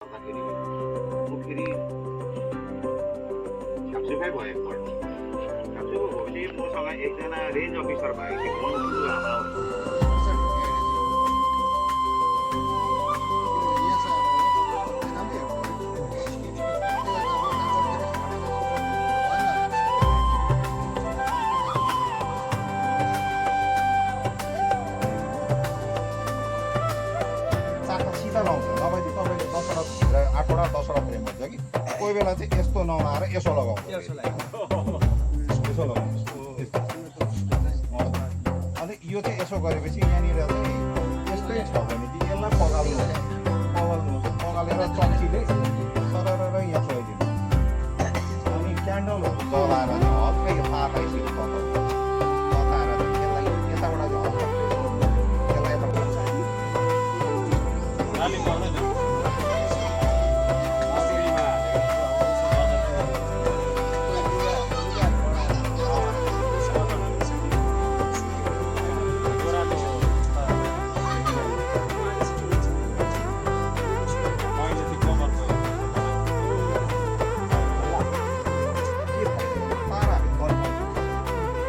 गर्दाखेरि म फेरि साफसफाइ भएको साफसफाइ भएपछि मसँग एकजना रेन्ज अफिसर भएको थियो भन्नु आमा सिधा लाउँछ नभए तपाईँले 10वटा भित्र 8वटा 10वटा फ्रेम हुन्छ कि कोही बेला चाहिँ यस्तो नलाएर यसो लगाउँछ यसो लगाउँछ अनि यो चाहिँ यसो गरेपछि यहाँनिर चाहिँ यस्तै छ भने चाहिँ यसलाई पगालेर चम्चीले सरर यहाँ छोइदिनु अनि क्यान्डलहरू जलाएर चाहिँ हल्कै पार्दैछु तताएर यसलाई यताबाट चाहिँ हल्का यसलाई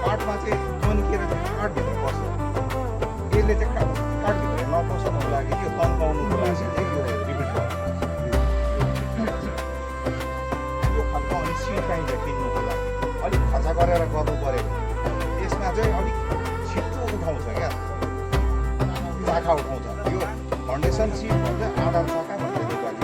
काठमा चाहिँ तन्किएर चाहिँ काठभित्र पस्छ यसले चाहिँ काठभित्र नपस्नुको लागि यो तन्काउनुको लागि चाहिँ यो रिपिट गर्छ यो खालको अनि सिकाइन्छ किन्नुको लागि अलिक खर्च गरेर गर्नु पऱ्यो यसमा चाहिँ अलिक छिटो उठाउँछ क्या चाखा उठाउँछ यो फाउन्डेसन सिट भन्छ आधार चाखा भन्छ नेपाली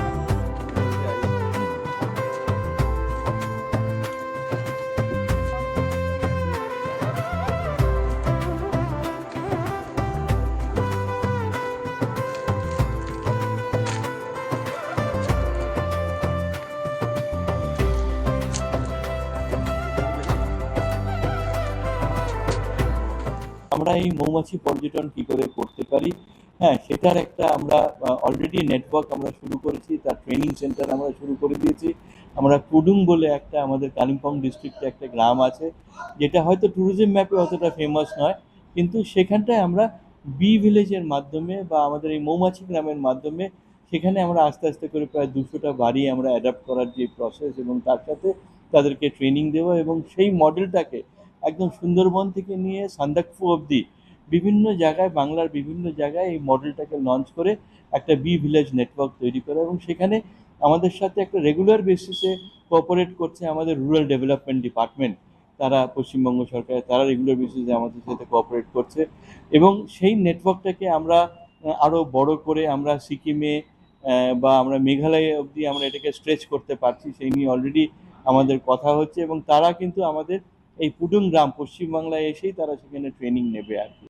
আমরা এই মৌমাছি পর্যটন কি করে করতে পারি হ্যাঁ সেটার একটা আমরা অলরেডি নেটওয়ার্ক আমরা শুরু করেছি তার ট্রেনিং সেন্টার আমরা শুরু করে দিয়েছি আমরা কুডুং বলে একটা আমাদের কালিম্পং ডিস্ট্রিক্টে একটা গ্রাম আছে যেটা হয়তো ট্যুরিজম ম্যাপে অতটা ফেমাস নয় কিন্তু সেখানটায় আমরা বি ভিলেজের মাধ্যমে বা আমাদের এই মৌমাছি গ্রামের মাধ্যমে সেখানে আমরা আস্তে আস্তে করে প্রায় 200টা বাড়ি আমরা অ্যাডাপ্ট করার যে প্রসেস এবং তার সাথে তাদেরকে ট্রেনিং দেওয়া এবং সেই মডেলটাকে একদম সুন্দরবন থেকে নিয়ে সান্দাকফু অবধি বিভিন্ন জায়গায় বাংলার বিভিন্ন জায়গায় এই মডেলটাকে লঞ্চ করে একটা বি ভিলেজ নেটওয়ার্ক তৈরি করা এবং সেখানে আমাদের সাথে একটা রেগুলার বেসিসে কোঅপারেট করছে আমাদের রুরাল ডেভেলপমেন্ট ডিপার্টমেন্ট তারা পশ্চিমবঙ্গ সরকার তারা রেগুলার বেসিসে আমাদের সাথে কোঅপারেট করছে এবং সেই নেটওয়ার্কটাকে আমরা আরও বড় করে আমরা সিকিমে বা আমরা মেঘালয়ে অবধি আমরা এটাকে স্ট্রেচ করতে পারছি সেই নিয়ে অলরেডি আমাদের কথা হচ্ছে এবং তারা কিন্তু আমাদের এই পুডুং গ্রাম পশ্চিমবাংলায় এসেই তারা সেখানে ট্রেনিং নেবে আর কি